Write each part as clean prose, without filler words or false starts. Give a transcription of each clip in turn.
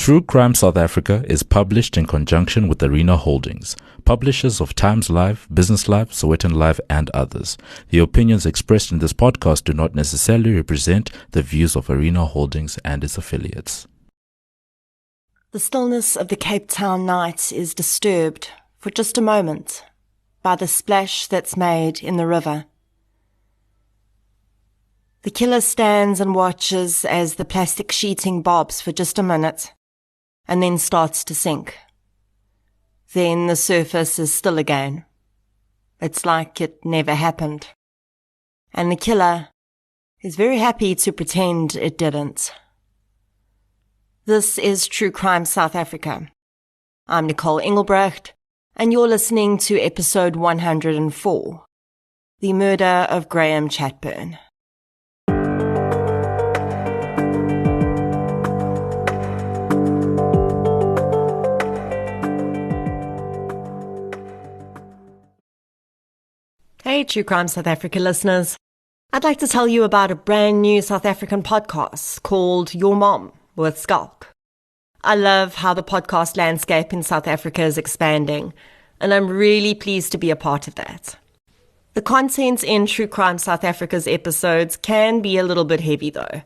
True Crime South Africa is published in conjunction with Arena Holdings, publishers of Times Live, Business Live, Sowetan Live, and others. The opinions expressed in this podcast do not necessarily represent the views of Arena Holdings and its affiliates. The stillness of the Cape Town night is disturbed, for just a moment, by the splash that's made in the river. The killer stands and watches as the plastic sheeting bobs for just a minute, and then starts to sink. Then the surface is still again. It's like it never happened. And the killer is very happy to pretend it didn't. This is True Crime South Africa. I'm Nicole Engelbrecht, and you're listening to episode 104, The Murder of Graham Chatburn. Hey, True Crime South Africa listeners. I'd like to tell you about a brand new South African podcast called Your Mom with Skulk. I love how the podcast landscape in South Africa is expanding, and I'm really pleased to be a part of that. The content in True Crime South Africa's episodes can be a little bit heavy though,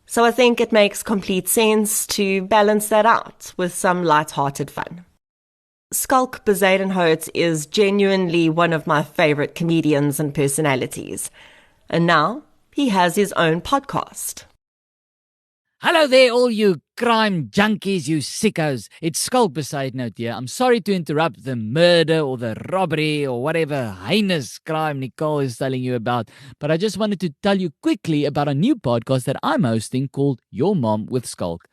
so I think it makes complete sense to balance that out with some light-hearted fun. Skulk Bezuidenhout is genuinely one of my favorite comedians and personalities, and now he has his own podcast. Hello there, all you crime junkies, you sickos. It's Skulk Bezuidenhout here. I'm sorry to interrupt the murder or the robbery or whatever heinous crime Nicole is telling you about, but I just wanted to tell you quickly about a new podcast that I'm hosting called Your Mom with Skulk.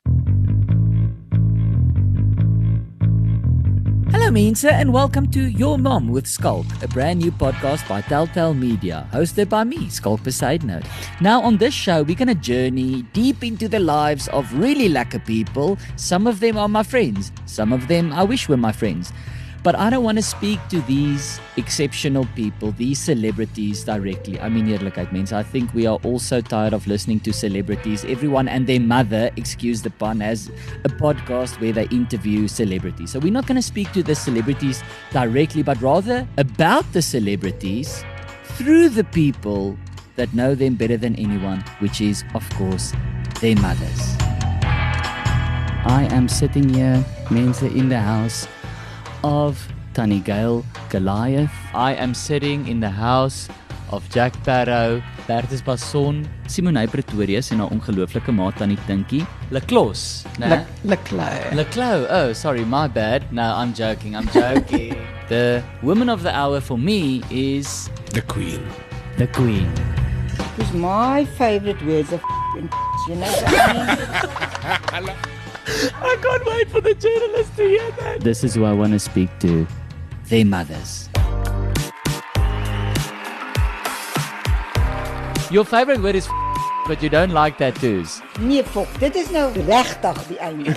Hello mense, and welcome to Your Mom with Skulk, a brand new podcast by Telltale Media, hosted by me, Skulk Bezuidenhout. Now on this show, we're going to journey deep into the lives of really lekker people. Some of them are my friends, some of them I wish were my friends. But I don't want to speak to these exceptional people, these celebrities directly. I mean, eerlikheid mense, I think we are all so tired of listening to celebrities. Everyone and their mother, excuse the pun, has a podcast where they interview celebrities. So we're not going to speak to the celebrities directly, but rather about the celebrities through the people that know them better than anyone, which is, of course, their mothers. I am sitting here, mense, in the house of Tannie Gail Goliath. I am sitting in the house of Jack Parow, Bertus Basson, Simonay Pretorius en haar ongelooflike maat Tannie Tinkie. Leclos, né? Leclos. Oh, sorry, my bad. No, I'm joking. The woman of the hour for me is The Queen. The Queen. It's my favorite words of you know that? I can't wait for the journalists to hear that. This is who I want to speak to. Their mothers. Your favorite word is but you don't like tattoos. Nee, fok, dit is nou regtig die einde.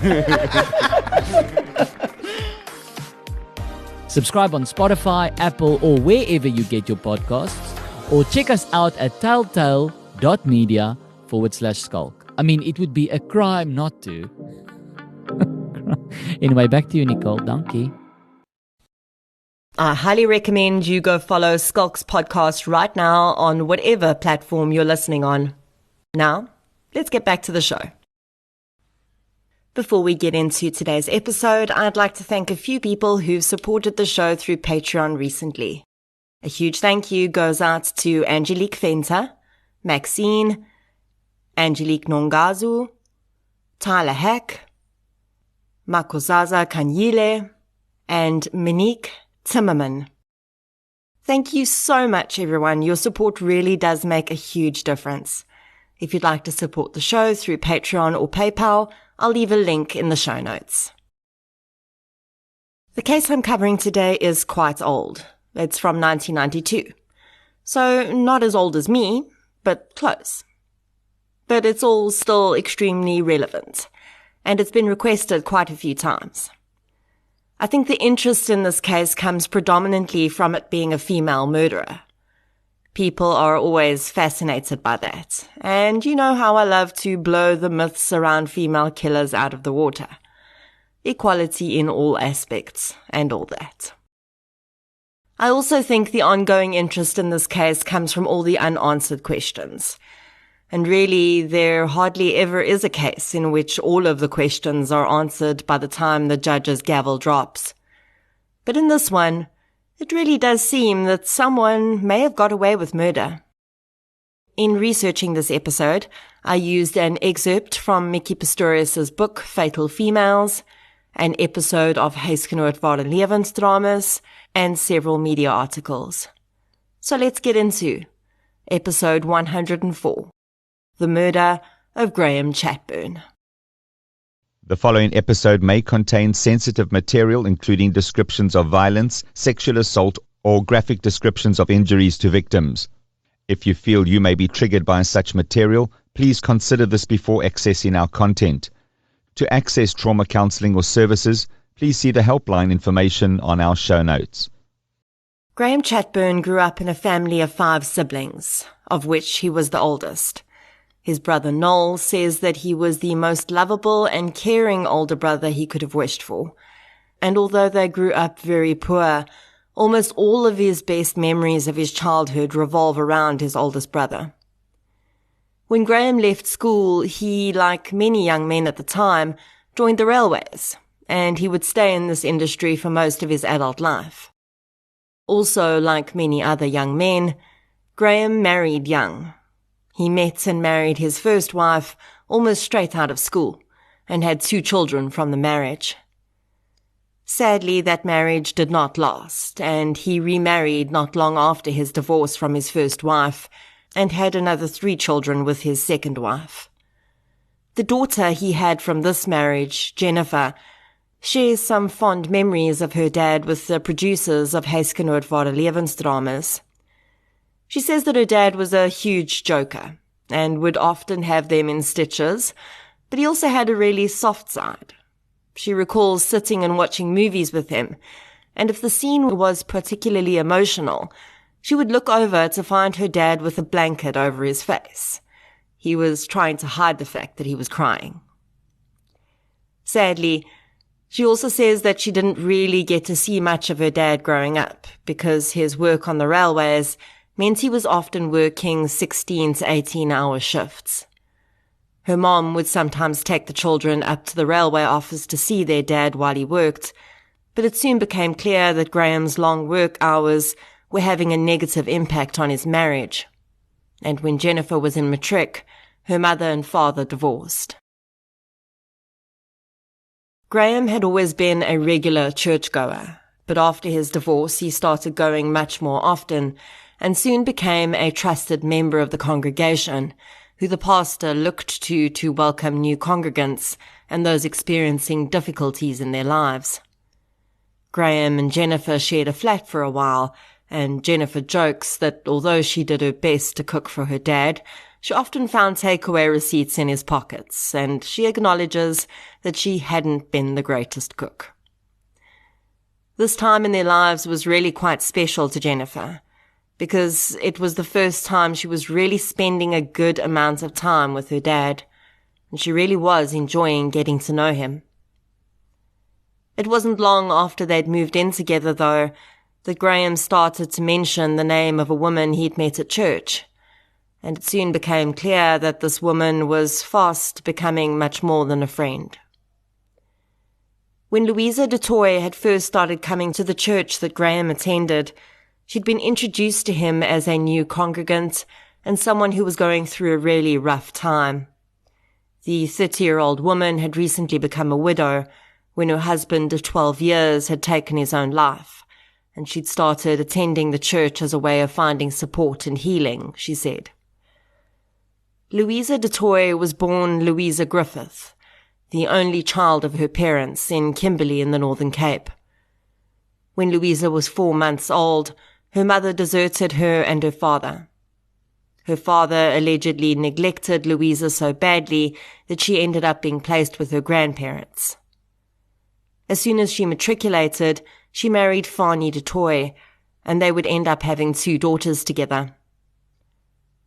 Subscribe on Spotify, Apple, or wherever you get your podcasts. Or check us out at telltale.media/skulk. I mean, it would be a crime not to. Anyway, back to you, Nicole. Donkey. I highly recommend you go follow Skulk's podcast right now on whatever platform you're listening on. Now, let's get back to the show. Before we get into today's episode, I'd like to thank a few people who've supported the show through Patreon recently. A huge thank you goes out to Angelique Venter, Maxine, Angelique Nongazu, Tyler Heck, Makozaza Kanyile, and Monique Timmerman. Thank you so much, everyone. Your support really does make a huge difference. If you'd like to support the show through Patreon or PayPal, I'll leave a link in the show notes. The case I'm covering today is quite old. It's from 1992. So not as old as me, but close. But it's all still extremely relevant, and it's been requested quite a few times. I think the interest in this case comes predominantly from it being a female murderer. People are always fascinated by that, and you know how I love to blow the myths around female killers out of the water. equality in all aspects, and all that. I also think the ongoing interest in this case comes from all the unanswered questions. And really, there hardly ever is a case in which all of the questions are answered by the time the judge's gavel drops. But in this one, it really does seem that someone may have got away with murder. In researching this episode, I used an excerpt from Mickey Pistorius' book, Fatal Females, an episode of Huisgenoot Ware Lewensdramas, and several media articles. So let's get into episode 104, The Murder of Graham Chatburn. The following episode may contain sensitive material, including descriptions of violence, sexual assault, or graphic descriptions of injuries to victims. If you feel you may be triggered by such material, please consider this before accessing our content. To access trauma counseling or services, please see the helpline information on our show notes. Graham Chatburn grew up in a family of 5 siblings, of which he was the oldest. His brother Noel says that he was the most lovable and caring older brother he could have wished for. And although they grew up very poor, almost all of his best memories of his childhood revolve around his oldest brother. When Graham left school, he, like many young men at the time, joined the railways, and he would stay in this industry for most of his adult life. Also, like many other young men, Graham married young. He met and married his first wife almost straight out of school, and had 2 children from the marriage. Sadly, that marriage did not last, and he remarried not long after his divorce from his first wife, and had another 3 children with his second wife. The daughter he had from this marriage, Jennifer, shares some fond memories of her dad with the producers of Huisgenoot Ware Lewensdramas. She says that her dad was a huge joker, and would often have them in stitches, but he also had a really soft side. She recalls sitting and watching movies with him, and if the scene was particularly emotional, she would look over to find her dad with a blanket over his face. He was trying to hide the fact that he was crying. Sadly, she also says that she didn't really get to see much of her dad growing up, because his work on the railways meant he was often working 16 to 18-hour shifts. Her mom would sometimes take the children up to the railway office to see their dad while he worked, but it soon became clear that Graham's long work hours were having a negative impact on his marriage. And when Jennifer was in matric, her mother and father divorced. Graham had always been a regular churchgoer, but after his divorce he started going much more often, and soon became a trusted member of the congregation, who the pastor looked to welcome new congregants and those experiencing difficulties in their lives. Graham and Jennifer shared a flat for a while, and Jennifer jokes that although she did her best to cook for her dad, she often found takeaway receipts in his pockets, and she acknowledges that she hadn't been the greatest cook. This time in their lives was really quite special to Jennifer, because it was the first time she was really spending a good amount of time with her dad, and she really was enjoying getting to know him. It wasn't long after they'd moved in together, though, that Graham started to mention the name of a woman he'd met at church, and it soon became clear that this woman was fast becoming much more than a friend. When Louisa du Toit had first started coming to the church that Graham attended, she'd been introduced to him as a new congregant and someone who was going through a really rough time. The 30-year-old woman had recently become a widow when her husband of 12 years had taken his own life, and she'd started attending the church as a way of finding support and healing, she said. Louisa du Toit was born Louisa Griffith, the only child of her parents in Kimberley in the Northern Cape. When Louisa was 4 months old, her mother deserted her and her father. Her father allegedly neglected Louisa so badly that she ended up being placed with her grandparents. As soon as she matriculated, she married Fanie du Toit, and they would end up having 2 daughters together.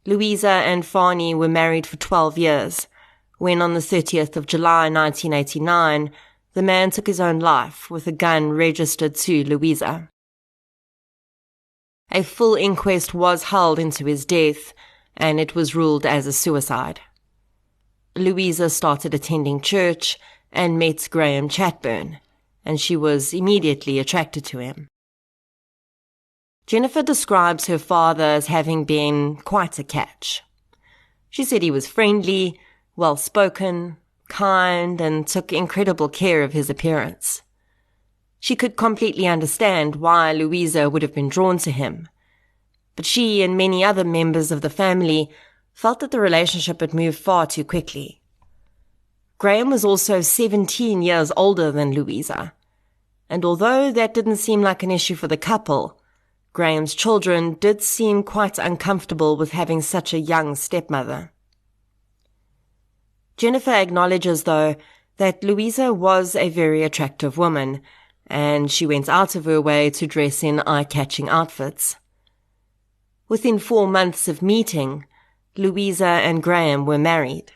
Louisa and Fanie were married for 12 years, when on the 30th of July 1989, the man took his own life with a gun registered to Louisa. A full inquest was held into his death, and it was ruled as a suicide. Louisa started attending church and met Graham Chatburn, and she was immediately attracted to him. Jennifer describes her father as having been quite a catch. She said he was friendly, well-spoken, kind, and took incredible care of his appearance. She could completely understand why Louisa would have been drawn to him, but she and many other members of the family felt that the relationship had moved far too quickly. Graham was also 17 years older than Louisa, and although that didn't seem like an issue for the couple, Graham's children did seem quite uncomfortable with having such a young stepmother. Jennifer acknowledges, though, that Louisa was a very attractive woman, and she went out of her way to dress in eye-catching outfits. Within 4 months of meeting, Louisa and Graham were married.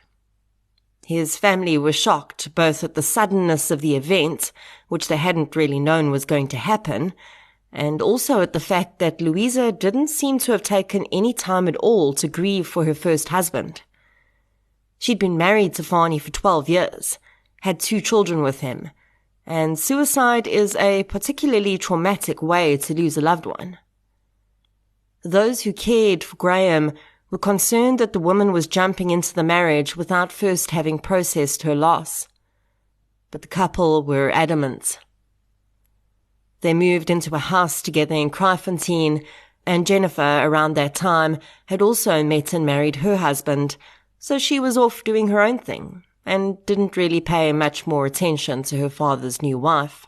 His family was shocked both at the suddenness of the event, which they hadn't really known was going to happen, and also at the fact that Louisa didn't seem to have taken any time at all to grieve for her first husband. She'd been married to Fani for 12 years, had 2 children with him, and suicide is a particularly traumatic way to lose a loved one. Those who cared for Graham were concerned that the woman was jumping into the marriage without first having processed her loss. But the couple were adamant. They moved into a house together in Kraaifontein, and Jennifer, around that time, had also met and married her husband, so she was off doing her own thing, and didn't really pay much more attention to her father's new wife.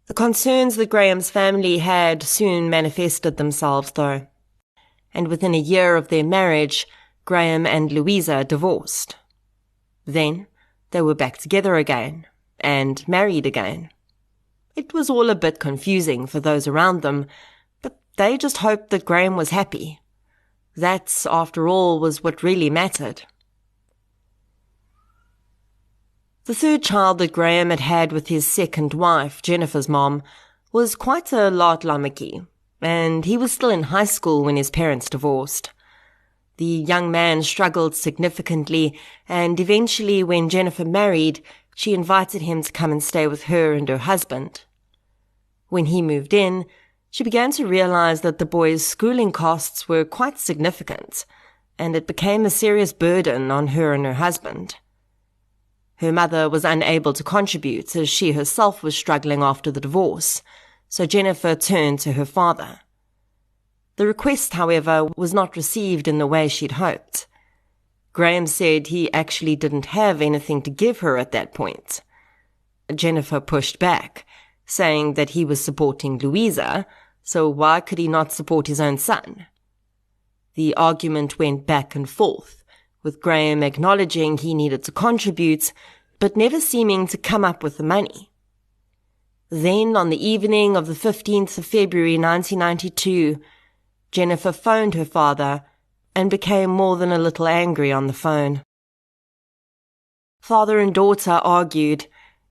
The concerns that Graham's family had soon manifested themselves, though, and within a year of their marriage, Graham and Louisa divorced. Then they were back together again, and married again. It was all a bit confusing for those around them, but they just hoped that Graham was happy. That, after all, was what really mattered. The third child that Graham had had with his second wife, Jennifer's mom, was quite a laat-lammetjie, and he was still in high school when his parents divorced. The young man struggled significantly, and eventually when Jennifer married, she invited him to come and stay with her and her husband. When he moved in, she began to realize that the boy's schooling costs were quite significant, and it became a serious burden on her and her husband. Her mother was unable to contribute as she herself was struggling after the divorce, so Jennifer turned to her father. The request, however, was not received in the way she'd hoped. Graham said he actually didn't have anything to give her at that point. Jennifer pushed back, saying that he was supporting Louisa, so why could he not support his own son? The argument went back and forth, with Graham acknowledging he needed to contribute, but never seeming to come up with the money. Then, on the evening of the 15th of February 1992, Jennifer phoned her father and became more than a little angry on the phone. Father and daughter argued,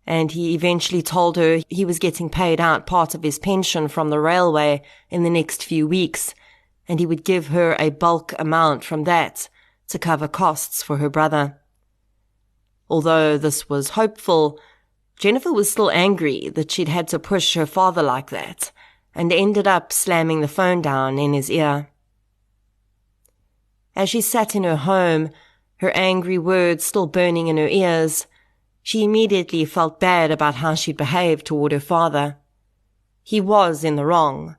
and he eventually told her he was getting paid out part of his pension from the railway in the next few weeks, and he would give her a bulk amount from that to cover costs for her brother. Although this was hopeful, Jennifer was still angry that she'd had to push her father like that, and ended up slamming the phone down in his ear. As she sat in her home, her angry words still burning in her ears, she immediately felt bad about how she'd behaved toward her father. He was in the wrong,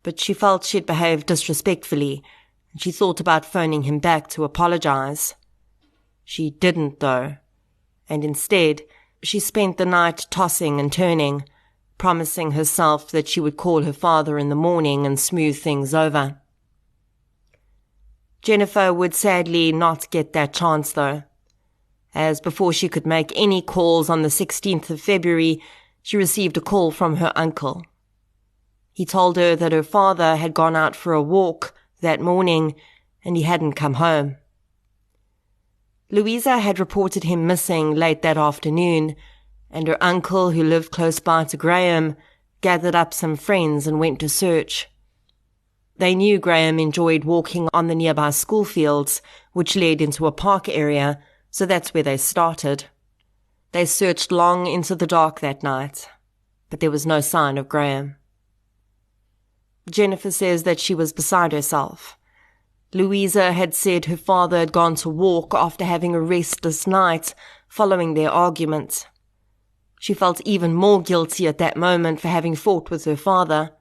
but she felt she'd behaved disrespectfully, and she thought about phoning him back to apologize. She didn't, though, and instead she spent the night tossing and turning, promising herself that she would call her father in the morning and smooth things over. Jennifer would sadly not get that chance, though, as before she could make any calls on the 16th of February, she received a call from her uncle. He told her that her father had gone out for a walk that morning and he hadn't come home. Louisa had reported him missing late that afternoon, and her uncle, who lived close by to Graham, gathered up some friends and went to search. They knew Graham enjoyed walking on the nearby school fields, which led into a park area, so that's where they started. They searched long into the dark that night, but there was no sign of Graham. Jennifer says that she was beside herself. Louisa had said her father had gone to walk after having a restless night following their argument. She felt even more guilty at that moment for having fought with her father.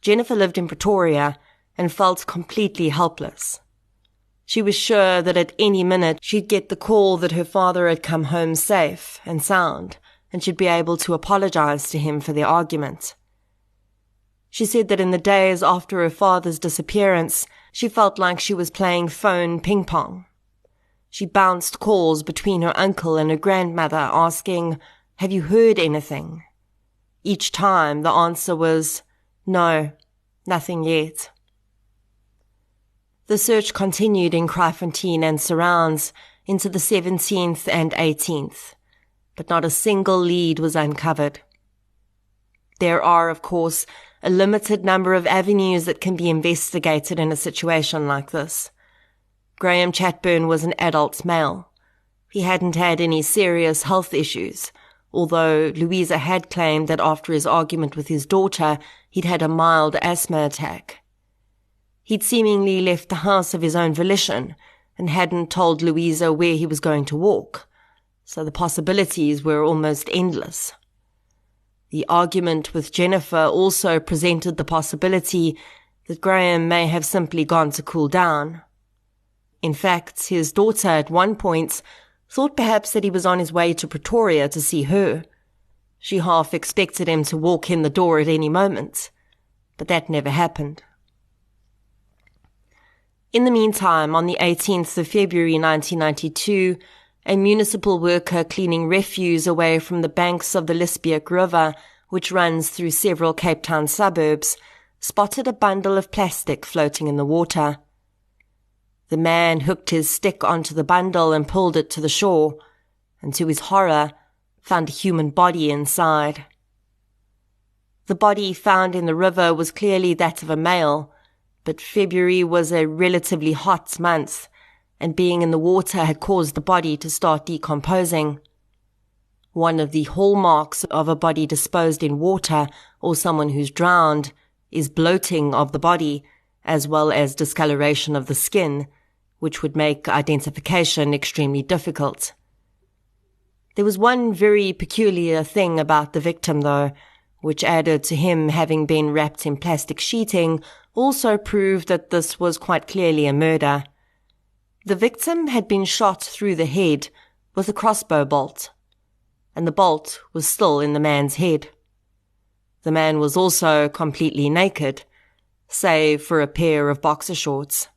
Jennifer lived in Pretoria and felt completely helpless. She was sure that at any minute she'd get the call that her father had come home safe and sound, and she'd be able to apologize to him for their argument. She said that in the days after her father's disappearance, she felt like she was playing phone ping-pong. She bounced calls between her uncle and her grandmother asking, "Have you heard anything?" Each time the answer was, "No, nothing yet." The search continued in Kraaifontein and surrounds into the 17th and 18th, but not a single lead was uncovered. There are, of course, a limited number of avenues that can be investigated in a situation like this. Graham Chatburn was an adult male. He hadn't had any serious health issues, although Louisa had claimed that after his argument with his daughter, he'd had a mild asthma attack. He'd seemingly left the house of his own volition and hadn't told Louisa where he was going to walk, so the possibilities were almost endless. The argument with Jennifer also presented the possibility that Graham may have simply gone to cool down. In fact, his daughter at one point thought perhaps that he was on his way to Pretoria to see her. She half expected him to walk in the door at any moment, but that never happened. In the meantime, on the 18th of February 1992, a municipal worker cleaning refuse away from the banks of the Liesbeek River, which runs through several Cape Town suburbs, spotted a bundle of plastic floating in the water. The man hooked his stick onto the bundle and pulled it to the shore, and to his horror, found a human body inside. The body found in the river was clearly that of a male, but February was a relatively hot month, and being in the water had caused the body to start decomposing. One of the hallmarks of a body disposed in water or someone who's drowned is bloating of the body, as well as discoloration of the skin, which would make identification extremely difficult. There was one very peculiar thing about the victim, though, which added to him having been wrapped in plastic sheeting, also proved that this was quite clearly a murder. The victim had been shot through the head with a crossbow bolt, and the bolt was still in the man's head. The man was also completely naked, save for a pair of boxer shorts.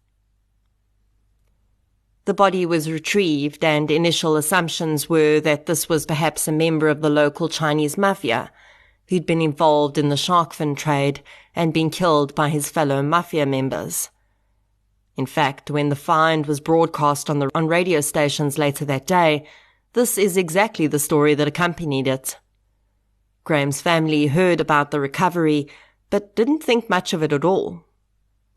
The body was retrieved, and initial assumptions were that this was perhaps a member of the local Chinese mafia, who'd been involved in the shark fin trade and been killed by his fellow mafia members. In fact, when the find was broadcast on radio stations later that day, this is exactly the story that accompanied it. Graham's family heard about the recovery, but didn't think much of it at all.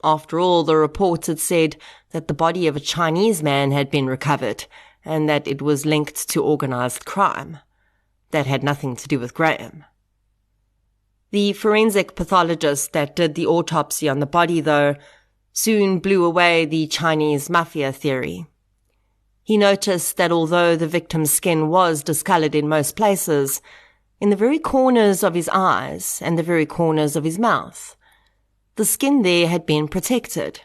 After all, the reports had said that the body of a Chinese man had been recovered, and that it was linked to organized crime. That had nothing to do with Graham. The forensic pathologist that did the autopsy on the body, though, soon blew away the Chinese mafia theory. He noticed that although the victim's skin was discolored in most places, in the very corners of his eyes and the very corners of his mouth, the skin there had been protected,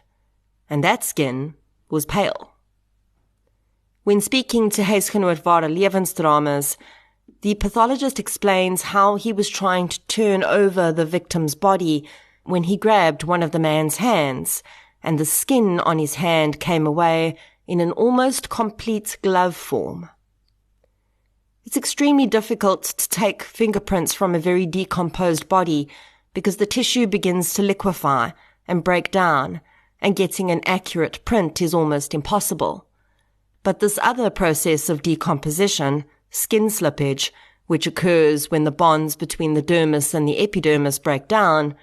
and that skin was pale. When speaking to Huisgenoot Ware Lewensdramas, the pathologist explains how he was trying to turn over the victim's body when he grabbed one of the man's hands, and the skin on his hand came away in an almost complete glove form. It's extremely difficult to take fingerprints from a very decomposed body because the tissue begins to liquefy and break down, and getting an accurate print is almost impossible. But this other process of decomposition, skin slippage, which occurs when the bonds between the dermis and the epidermis break down,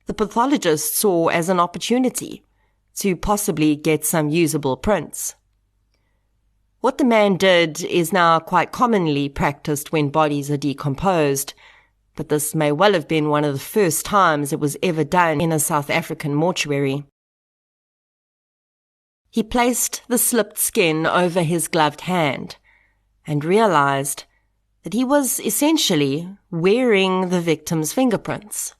the pathologist saw as an opportunity to possibly get some usable prints. What the man did is now quite commonly practiced when bodies are decomposed, but this may well have been one of the first times it was ever done in a South African mortuary. He placed the slipped skin over his gloved hand and realized that he was essentially wearing the victim's fingerprints.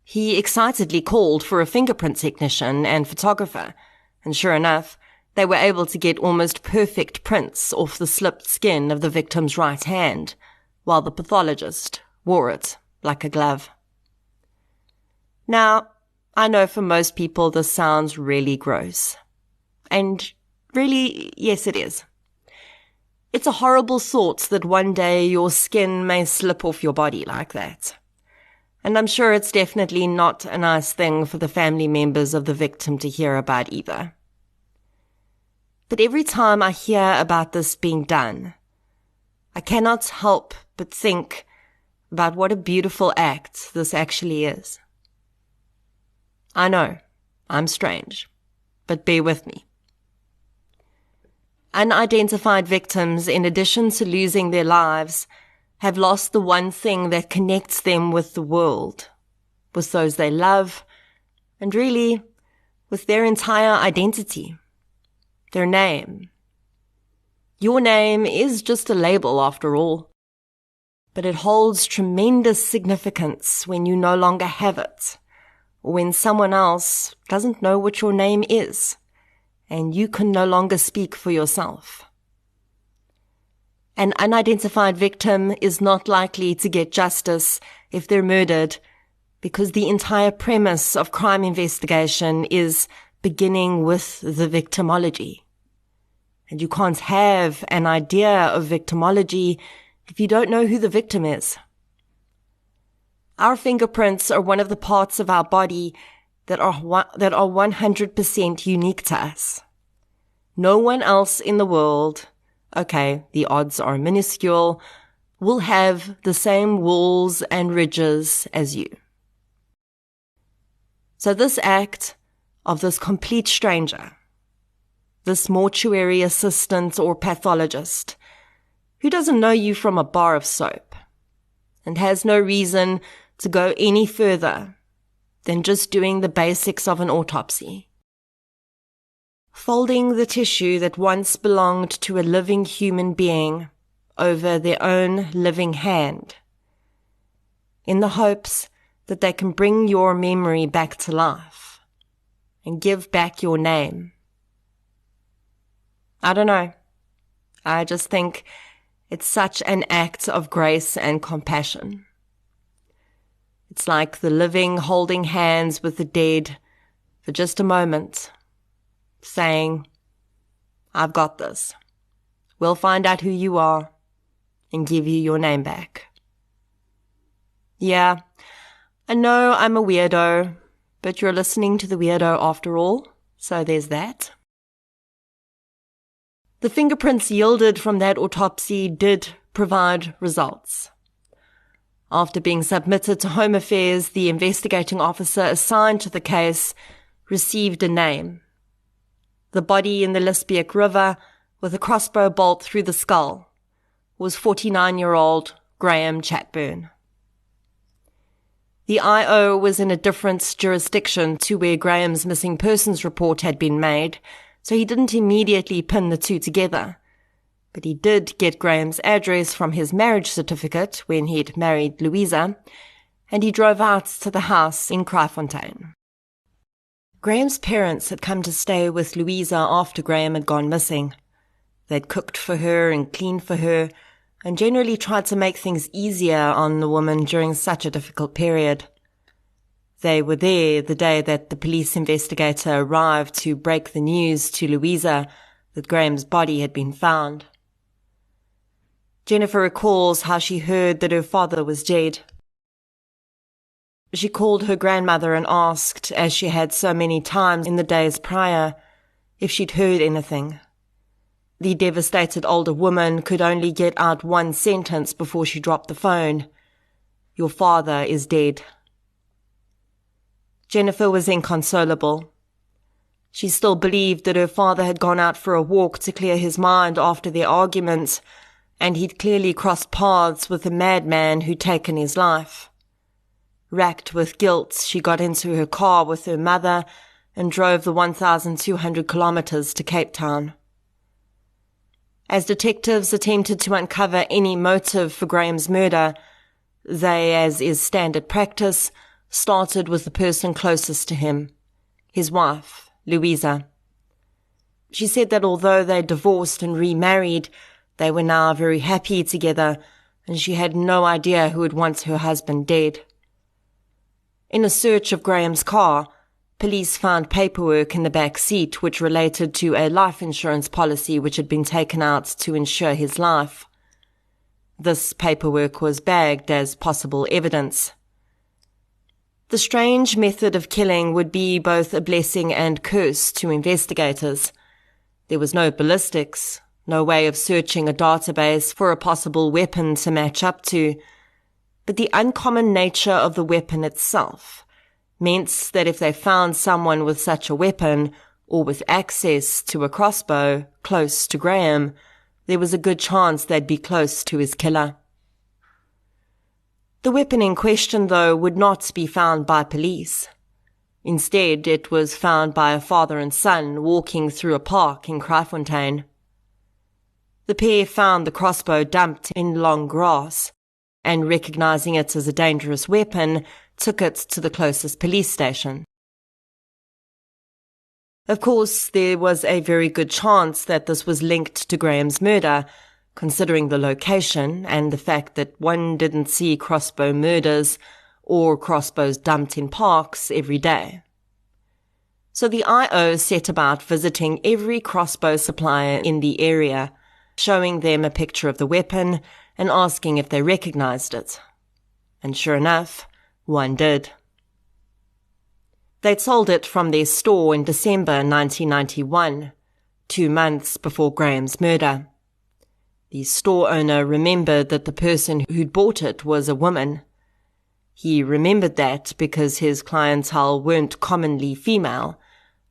He excitedly called for a fingerprint technician and photographer, and sure enough, they were able to get almost perfect prints off the slipped skin of the victim's right hand, while the pathologist wore it like a glove. Now, I know for most people this sounds really gross. And really, yes, it is. It's a horrible thought that one day your skin may slip off your body like that. And I'm sure it's definitely not a nice thing for the family members of the victim to hear about either. But every time I hear about this being done, I cannot help but think about what a beautiful act this actually is. I know, I'm strange, but bear with me. Unidentified victims, in addition to losing their lives, have lost the one thing that connects them with the world, with those they love, and really with their entire identity, their name. Your name is just a label after all, but it holds tremendous significance when you no longer have it, or when someone else doesn't know what your name is, and you can no longer speak for yourself. An unidentified victim is not likely to get justice if they're murdered, because the entire premise of crime investigation is beginning with the victimology. And you can't have an idea of victimology if you don't know who the victim is. Our fingerprints are one of the parts of our body that are 100% unique to us. No one else in the world, okay, the odds are minuscule, will have the same whorls and ridges as you. So this act of this complete stranger, this mortuary assistant or pathologist, who doesn't know you from a bar of soap and has no reason to go any further than just doing the basics of an autopsy. Folding the tissue that once belonged to a living human being over their own living hand, in the hopes that they can bring your memory back to life and give back your name. I don't know. I just think it's such an act of grace and compassion. It's like the living holding hands with the dead for just a moment, saying, I've got this. We'll find out who you are and give you your name back. Yeah, I know I'm a weirdo, but you're listening to the weirdo after all, so there's that. The fingerprints yielded from that autopsy did provide results. After being submitted to Home Affairs, the investigating officer assigned to the case received a name. The body in the Liesbeek River, with a crossbow bolt through the skull, was 49-year-old Graham Chatburn. The IO was in a different jurisdiction to where Graham's missing persons report had been made, so he didn't immediately pin the two together. But he did get Graham's address from his marriage certificate when he'd married Louisa, and he drove out to the house in Kraaifontein. Graham's parents had come to stay with Louisa after Graham had gone missing. They'd cooked for her and cleaned for her, and generally tried to make things easier on the woman during such a difficult period. They were there the day that the police investigator arrived to break the news to Louisa that Graham's body had been found. Jennifer recalls how she heard that her father was dead. She called her grandmother and asked, as she had so many times in the days prior, if she'd heard anything. The devastated older woman could only get out one sentence before she dropped the phone. "Your father is dead." Jennifer was inconsolable. She still believed that her father had gone out for a walk to clear his mind after their argument, and he'd clearly crossed paths with a madman who'd taken his life. Racked with guilt, she got into her car with her mother and drove the 1,200 kilometers to Cape Town. As detectives attempted to uncover any motive for Graham's murder, they, as is standard practice, started with the person closest to him, his wife, Louisa. She said that although they divorced and remarried, they were now very happy together, and she had no idea who would want her husband dead. In a search of Graham's car, police found paperwork in the back seat which related to a life insurance policy which had been taken out to insure his life. This paperwork was bagged as possible evidence. The strange method of killing would be both a blessing and curse to investigators. There was no ballistics, no way of searching a database for a possible weapon to match up to, but the uncommon nature of the weapon itself meant that if they found someone with such a weapon, or with access to a crossbow close to Graham, there was a good chance they'd be close to his killer. The weapon in question, though, would not be found by police. Instead, it was found by a father and son walking through a park in Kraaifontein. The pair found the crossbow dumped in long grass, and recognizing it as a dangerous weapon, took it to the closest police station. Of course, there was a very good chance that this was linked to Graham's murder, considering the location and the fact that one didn't see crossbow murders or crossbows dumped in parks every day. So the IO set about visiting every crossbow supplier in the area, showing them a picture of the weapon and asking if they recognized it. And sure enough, one did. They'd sold it from their store in December 1991, 2 months before Graham's murder. The store owner remembered that the person who'd bought it was a woman. He remembered that because his clientele weren't commonly female,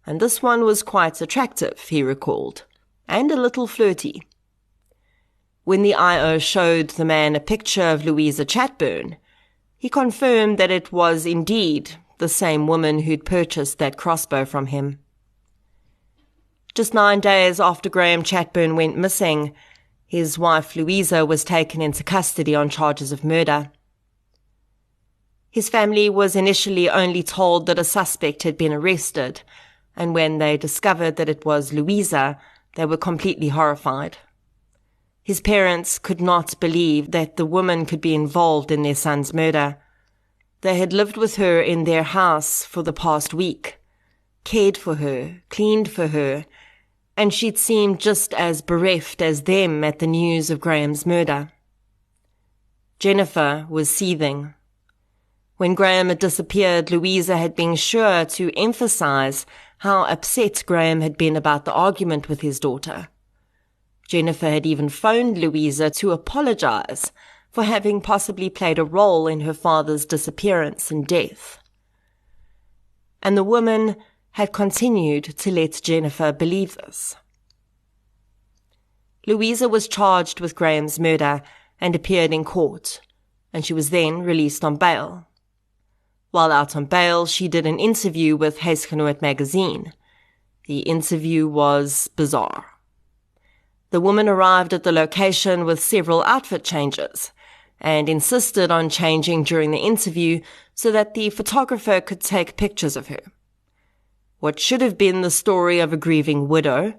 and this one was quite attractive, he recalled, and a little flirty. When the IO showed the man a picture of Graham Chatburn, he confirmed that it was indeed the same woman who'd purchased that crossbow from him. Just 9 days after Graham Chatburn went missing, his wife Louisa was taken into custody on charges of murder. His family was initially only told that a suspect had been arrested, and when they discovered that it was Louisa, they were completely horrified. His parents could not believe that the woman could be involved in their son's murder. They had lived with her in their house for the past week, cared for her, cleaned for her, and she'd seemed just as bereft as them at the news of Graham's murder. Jennifer was seething. When Graham had disappeared, Louisa had been sure to emphasize how upset Graham had been about the argument with his daughter. Jennifer had even phoned Louisa to apologize for having possibly played a role in her father's disappearance and death. And the woman had continued to let Jennifer believe this. Louisa was charged with Graham's murder and appeared in court, and she was then released on bail. While out on bail, she did an interview with Huisgenoot magazine. The interview was bizarre. The woman arrived at the location with several outfit changes and insisted on changing during the interview so that the photographer could take pictures of her. What should have been the story of a grieving widow,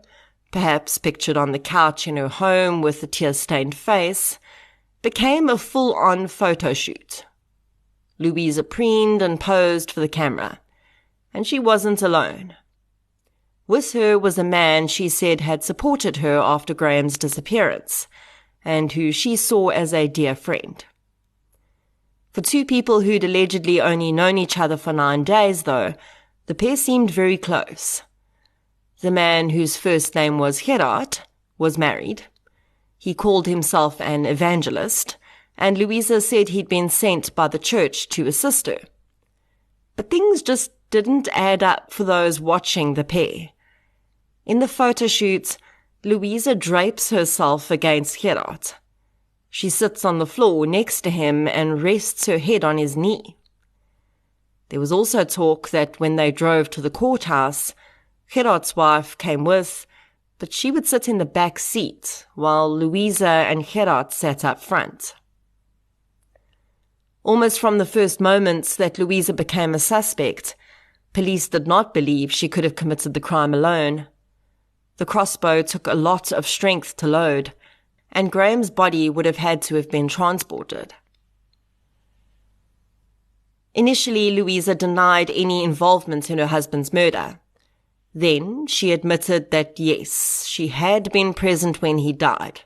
perhaps pictured on the couch in her home with a tear-stained face, became a full-on photo shoot. Louisa preened and posed for the camera, and she wasn't alone. With her was a man she said had supported her after Graham's disappearance, and who she saw as a dear friend. For two people who'd allegedly only known each other for 9 days, though, the pair seemed very close. The man, whose first name was Gerard, was married. He called himself an evangelist, and Louisa said he'd been sent by the church to assist her. But things just didn't add up for those watching the pair. In the photo shoots, Louisa drapes herself against Gerard. She sits on the floor next to him and rests her head on his knee. There was also talk that when they drove to the courthouse, Gerard's wife came with, but she would sit in the back seat while Louisa and Gerard sat up front. Almost from the first moments that Louisa became a suspect, police did not believe she could have committed the crime alone. The crossbow took a lot of strength to load, and Graham's body would have had to have been transported. Initially, Louisa denied any involvement in her husband's murder. Then she admitted that yes, she had been present when he died.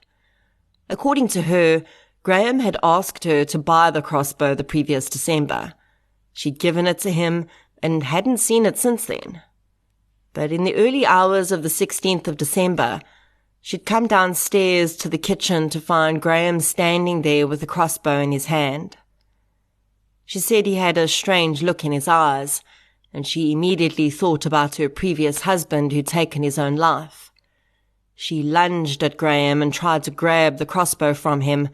According to her, Graham had asked her to buy the crossbow the previous December. She'd given it to him and hadn't seen it since then. But in the early hours of the 16th of December, she'd come downstairs to the kitchen to find Graham standing there with the crossbow in his hand. She said he had a strange look in his eyes, and she immediately thought about her previous husband who'd taken his own life. She lunged at Graham and tried to grab the crossbow from him,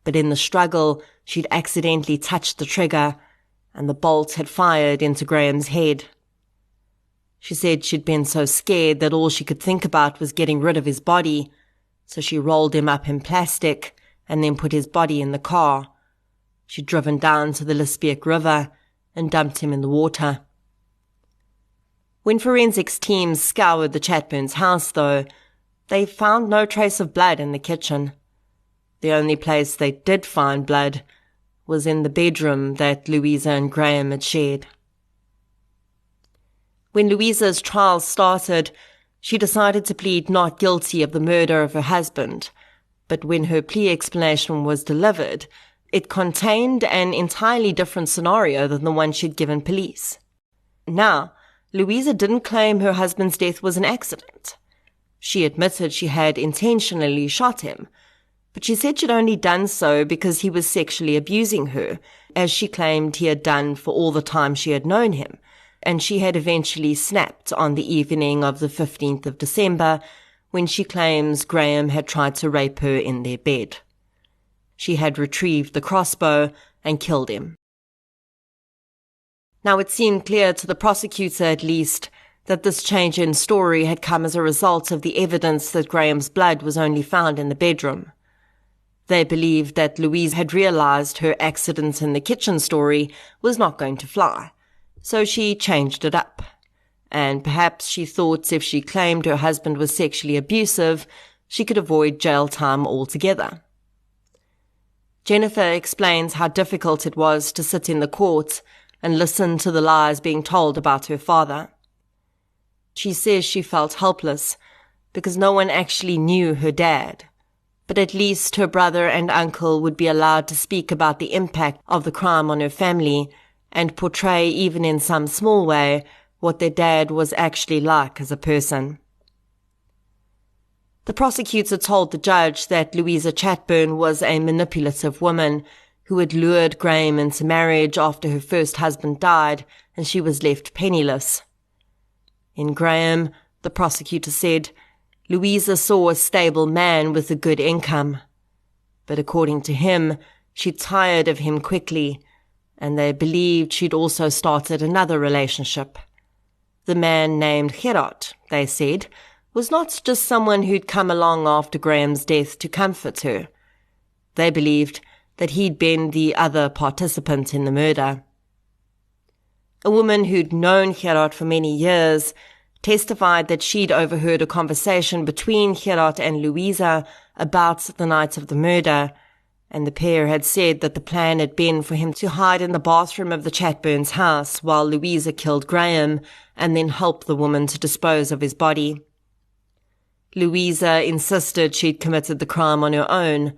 but in the struggle, she'd accidentally touched the trigger, and the bolt had fired into Graham's head. She said she'd been so scared that all she could think about was getting rid of his body, so she rolled him up in plastic and then put his body in the car. She'd driven down to the Liesbeek River and dumped him in the water. When forensics teams scoured the Chatburns' house, though, they found no trace of blood in the kitchen. The only place they did find blood was in the bedroom that Louisa and Graham had shared. When Louisa's trial started, she decided to plead not guilty of the murder of her husband, but when her plea explanation was delivered, it contained an entirely different scenario than the one she'd given police. Now, Louisa didn't claim her husband's death was an accident. She admitted she had intentionally shot him, but she said she'd only done so because he was sexually abusing her, as she claimed he had done for all the time she had known him, and she had eventually snapped on the evening of the 15th of December when she claims Graham had tried to rape her in their bed. She had retrieved the crossbow and killed him. Now it seemed clear to the prosecutor, at least, that this change in story had come as a result of the evidence that Graham's blood was only found in the bedroom. They believed that Louise had realized her accident in the kitchen story was not going to fly, so she changed it up. And perhaps she thought if she claimed her husband was sexually abusive, she could avoid jail time altogether. Jennifer explains how difficult it was to sit in the court and listen to the lies being told about her father. She says she felt helpless because no one actually knew her dad, but at least her brother and uncle would be allowed to speak about the impact of the crime on her family and portray, even in some small way, what their dad was actually like as a person. The prosecutor told the judge that Louisa Chatburn was a manipulative woman who had lured Graham into marriage after her first husband died and she was left penniless. In Graham, the prosecutor said, Louisa saw a stable man with a good income. But according to him, she tired of him quickly, and they believed she'd also started another relationship. The man named Gerard, they said, was not just someone who'd come along after Graham's death to comfort her. They believed that he'd been the other participant in the murder. A woman who'd known Gerard for many years testified that she'd overheard a conversation between Gerard and Louisa about the night of the murder, and the pair had said that the plan had been for him to hide in the bathroom of the Chatburns' house while Louisa killed Graham and then help the woman to dispose of his body. Louisa insisted she'd committed the crime on her own,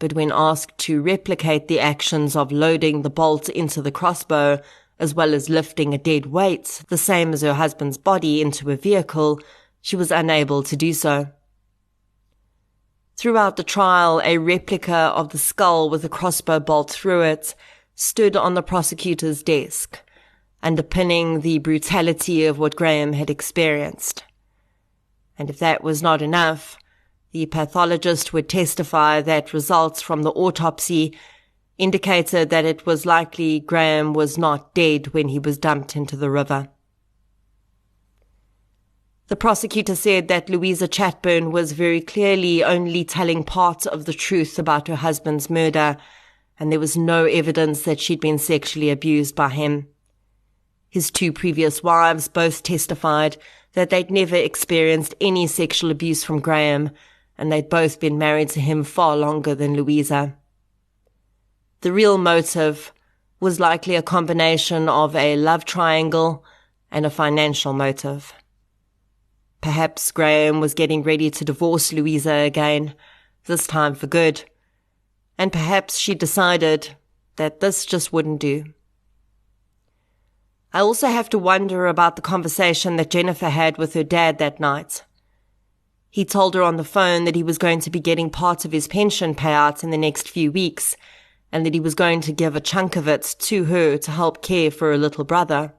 but when asked to replicate the actions of loading the bolt into the crossbow as well as lifting a dead weight, the same as her husband's body, into a vehicle, she was unable to do so. Throughout the trial, a replica of the skull with a crossbow bolt through it stood on the prosecutor's desk, underpinning the brutality of what Graham had experienced. And if that was not enough, the pathologist would testify that results from the autopsy indicated that it was likely Graham was not dead when he was dumped into the river. The prosecutor said that Louisa Chatburn was very clearly only telling part of the truth about her husband's murder, and there was no evidence that she'd been sexually abused by him. His 2 previous wives both testified that they'd never experienced any sexual abuse from Graham, and they'd both been married to him far longer than Louisa. The real motive was likely a combination of a love triangle and a financial motive. Perhaps Graham was getting ready to divorce Louisa again, this time for good, and perhaps she decided that this just wouldn't do. I also have to wonder about the conversation that Jennifer had with her dad that night. He told her on the phone that he was going to be getting part of his pension payout in the next few weeks, and that he was going to give a chunk of it to her to help care for her little brother.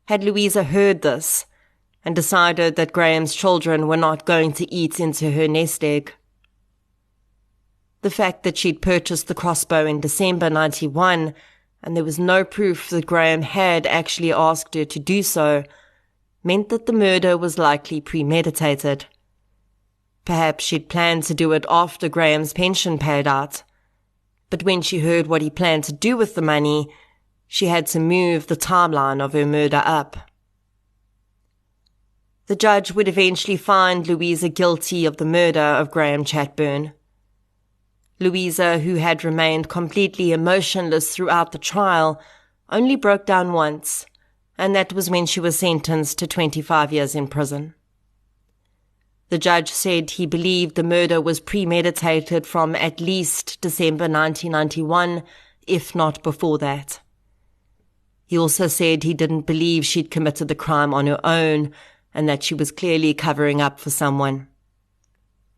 Had Louisa heard this and decided that Graham's children were not going to eat into her nest egg? The fact that she'd purchased the crossbow in December 91, and there was no proof that Graham had actually asked her to do so, meant that the murder was likely premeditated. Perhaps she'd planned to do it after Graham's pension paid out, but when she heard what he planned to do with the money, she had to move the timeline of her murder up. The judge would eventually find Louisa guilty of the murder of Graham Chatburn. Louisa, who had remained completely emotionless throughout the trial, only broke down once, and that was when she was sentenced to 25 years in prison. The judge said he believed the murder was premeditated from at least December 1991, if not before that. He also said he didn't believe she'd committed the crime on her own, and that she was clearly covering up for someone.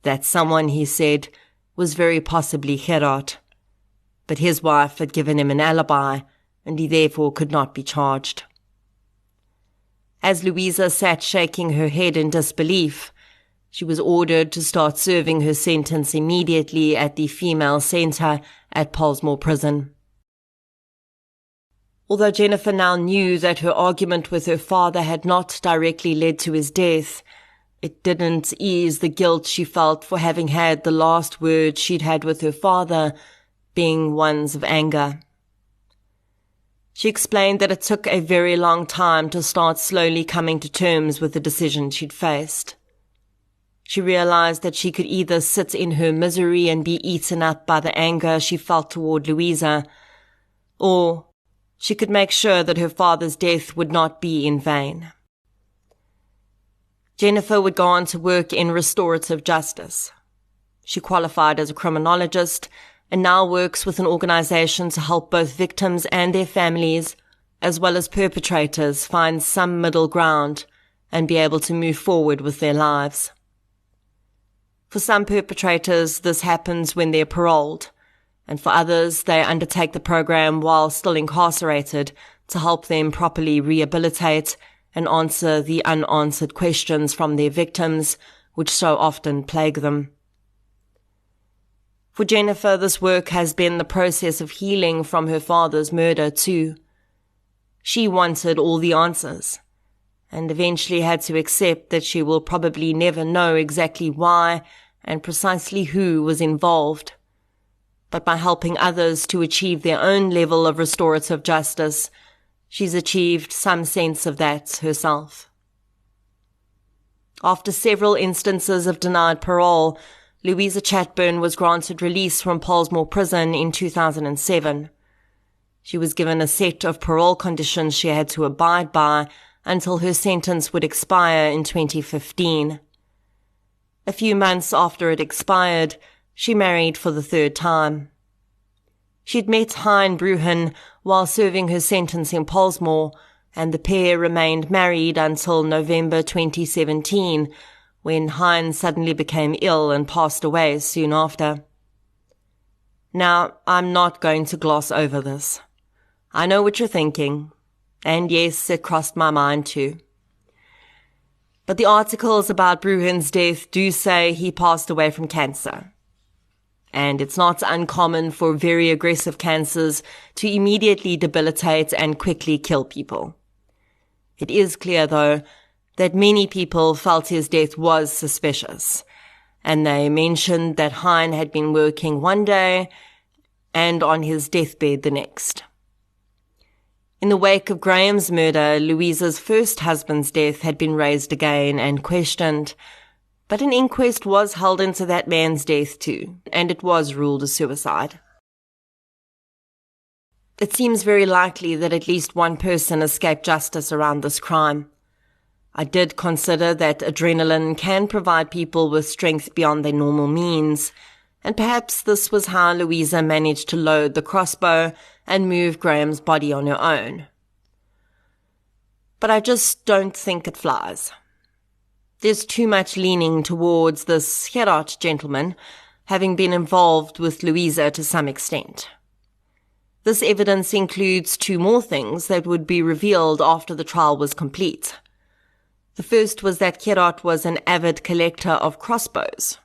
That someone, he said, was very possibly Gerard, but his wife had given him an alibi, and he therefore could not be charged. As Louisa sat shaking her head in disbelief, she was ordered to start serving her sentence immediately at the female centre at Pollsmoor Prison. Although Jennifer now knew that her argument with her father had not directly led to his death, it didn't ease the guilt she felt for having had the last words she'd had with her father being ones of anger. She explained that it took a very long time to start slowly coming to terms with the decision she'd faced. She realized that she could either sit in her misery and be eaten up by the anger she felt toward Louisa, or she could make sure that her father's death would not be in vain. Jennifer would go on to work in restorative justice. She qualified as a criminologist and now works with an organization to help both victims and their families, as well as perpetrators, find some middle ground and be able to move forward with their lives. For some perpetrators, this happens when they're paroled, and for others, they undertake the program while still incarcerated to help them properly rehabilitate and answer the unanswered questions from their victims, which so often plague them. For Jennifer, this work has been the process of healing from her father's murder too. She wanted all the answers, and eventually had to accept that she will probably never know exactly why and precisely who was involved. But by helping others to achieve their own level of restorative justice, she's achieved some sense of that herself. After several instances of denied parole, Louisa Chatburn was granted release from Pollsmoor Prison in 2007. She was given a set of parole conditions she had to abide by until her sentence would expire in 2015. A few months after it expired, she married for the third time. She'd met Hein Bruhen while serving her sentence in Pollsmoor, and the pair remained married until November 2017, when Hein suddenly became ill and passed away soon after. Now, I'm not going to gloss over this. I know what you're thinking, and yes, it crossed my mind too. But the articles about Bruin's death do say he passed away from cancer. And it's not uncommon for very aggressive cancers to immediately debilitate and quickly kill people. It is clear, though, that many people felt his death was suspicious, and they mentioned that Hein had been working one day and on his deathbed the next. In the wake of Graham's murder, Louisa's first husband's death had been raised again and questioned, but an inquest was held into that man's death too, and it was ruled a suicide. It seems very likely that at least one person escaped justice around this crime. I did consider that adrenaline can provide people with strength beyond their normal means, and perhaps this was how Louisa managed to load the crossbow and move Graham's body on her own. But I just don't think it flies. There's too much leaning towards this Gerard gentleman having been involved with Louisa to some extent. This evidence includes two more things that would be revealed after the trial was complete. The first was that Gerard was an avid collector of crossbows.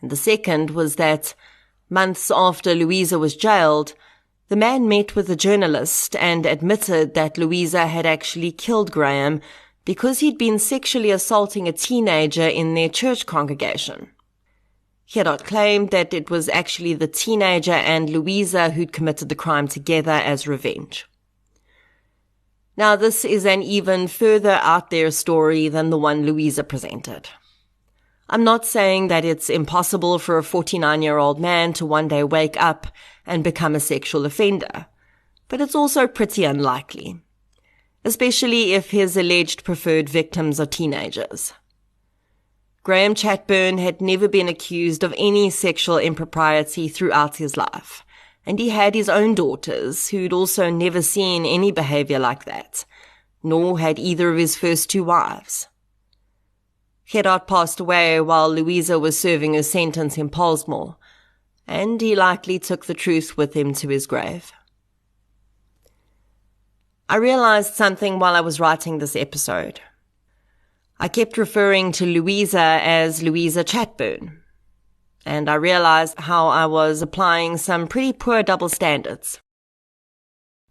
And the second was that, months after Louisa was jailed, the man met with a journalist and admitted that Louisa had actually killed Graham because he'd been sexually assaulting a teenager in their church congregation. Gerard claimed that it was actually the teenager and Louisa who'd committed the crime together as revenge. Now, this is an even further out there story than the one Louisa presented. I'm not saying that it's impossible for a 49-year-old man to one day wake up and become a sexual offender, but it's also pretty unlikely, especially if his alleged preferred victims are teenagers. Graham Chatburn had never been accused of any sexual impropriety throughout his life, and he had his own daughters who'd also never seen any behavior like that, nor had either of his first two wives. Gerard passed away while Louisa was serving her sentence in Pollsmoor, and he likely took the truth with him to his grave. I realized something while I was writing this episode. I kept referring to Louisa as Louisa Chatburn, and I realized how I was applying some pretty poor double standards.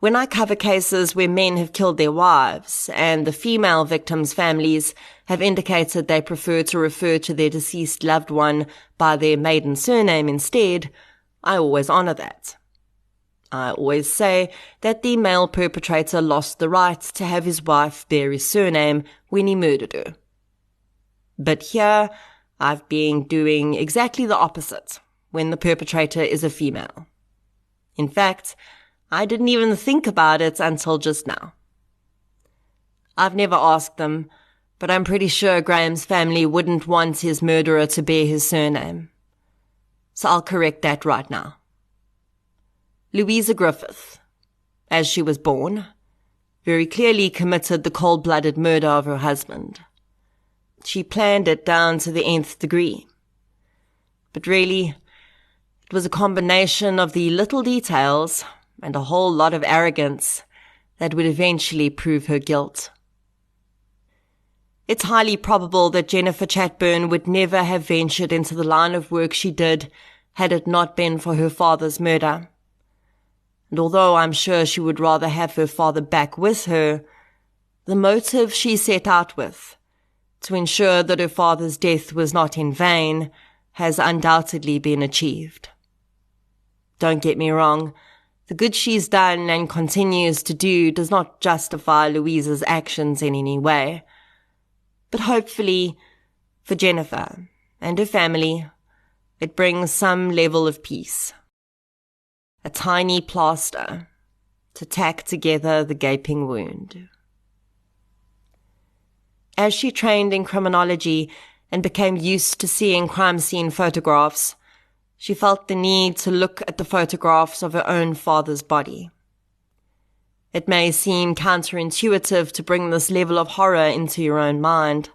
When I cover cases where men have killed their wives and the female victims' families have indicated they prefer to refer to their deceased loved one by their maiden surname instead, I always honor that. I always say that the male perpetrator lost the right to have his wife bear his surname when he murdered her. But here, I've been doing exactly the opposite when the perpetrator is a female. In fact, I didn't even think about it until just now. I've never asked them, but I'm pretty sure Graham's family wouldn't want his murderer to bear his surname. So I'll correct that right now. Louisa Griffith, as she was born, very clearly committed the cold-blooded murder of her husband. She planned it down to the nth degree. But really, it was a combination of the little details and a whole lot of arrogance that would eventually prove her guilt. It's highly probable that Jennifer Chatburn would never have ventured into the line of work she did had it not been for her father's murder. And although I'm sure she would rather have her father back with her, the motive she set out with, to ensure that her father's death was not in vain, has undoubtedly been achieved. Don't get me wrong, the good she's done and continues to do does not justify Louisa's actions in any way. But hopefully, for Jennifer and her family, it brings some level of peace. A tiny plaster to tack together the gaping wound. As she trained in criminology and became used to seeing crime scene photographs, she felt the need to look at the photographs of her own father's body. It may seem counterintuitive to bring this level of horror into your own mind,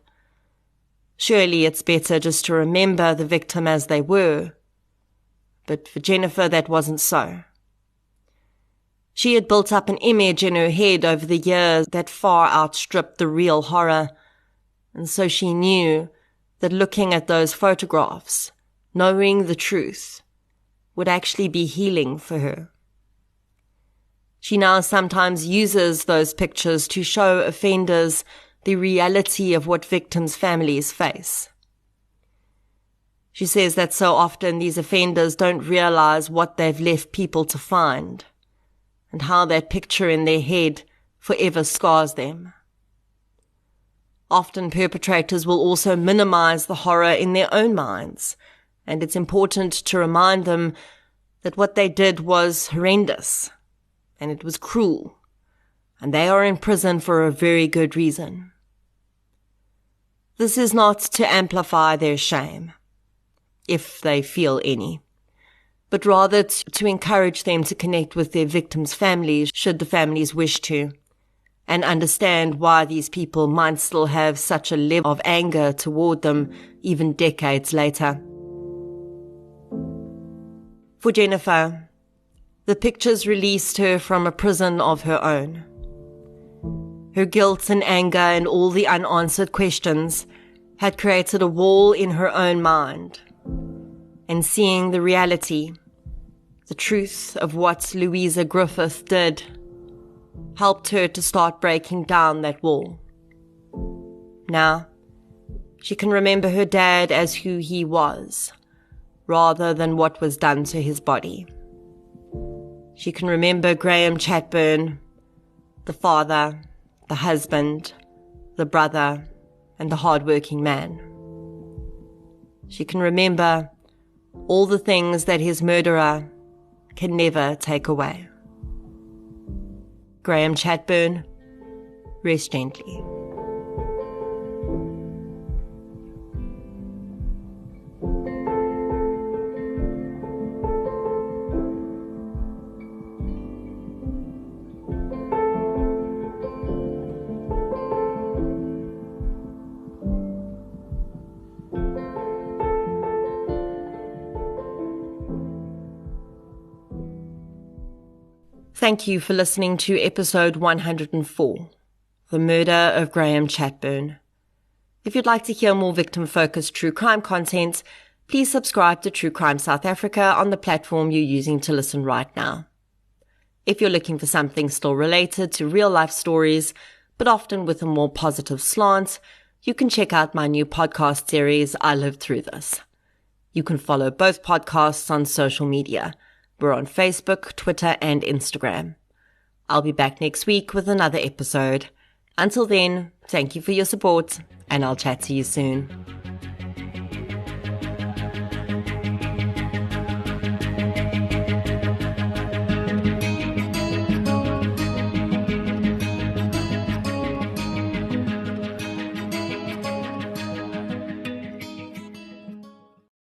Surely it's better just to remember the victim as they were. But for Jennifer, that wasn't so. She had built up an image in her head over the years that far outstripped the real horror, and so she knew that looking at those photographs, knowing the truth, would actually be healing for her. She now sometimes uses those pictures to show offenders the reality of what victims' families face. She says that so often these offenders don't realize what they've left people to find, and how that picture in their head forever scars them. Often perpetrators will also minimize the horror in their own minds, and it's important to remind them that what they did was horrendous, and it was cruel, and they are in prison for a very good reason. This is not to amplify their shame, if they feel any, but rather to encourage them to connect with their victims' families, should the families wish to, and understand why these people might still have such a level of anger toward them even decades later. For Jennifer, the pictures released her from a prison of her own. Her guilt and anger and all the unanswered questions had created a wall in her own mind, and seeing the reality, the truth of what Louisa Griffith did, helped her to start breaking down that wall. Now, she can remember her dad as who he was, rather than what was done to his body. She can remember Graham Chatburn, the father, the husband, the brother, and the hard-working man. She can remember all the things that his murderer can never take away. Graham Chatburn, rest gently. Thank you for listening to episode 104, The Murder of Graham Chatburn. If you'd like to hear more victim-focused true crime content, please subscribe to True Crime South Africa on the platform you're using to listen right now. If you're looking for something still related to real-life stories, but often with a more positive slant, you can check out my new podcast series, I Lived Through This. You can follow both podcasts on social media. We're on Facebook, Twitter, and Instagram. I'll be back next week with another episode. Until then, thank you for your support, and I'll chat to you soon.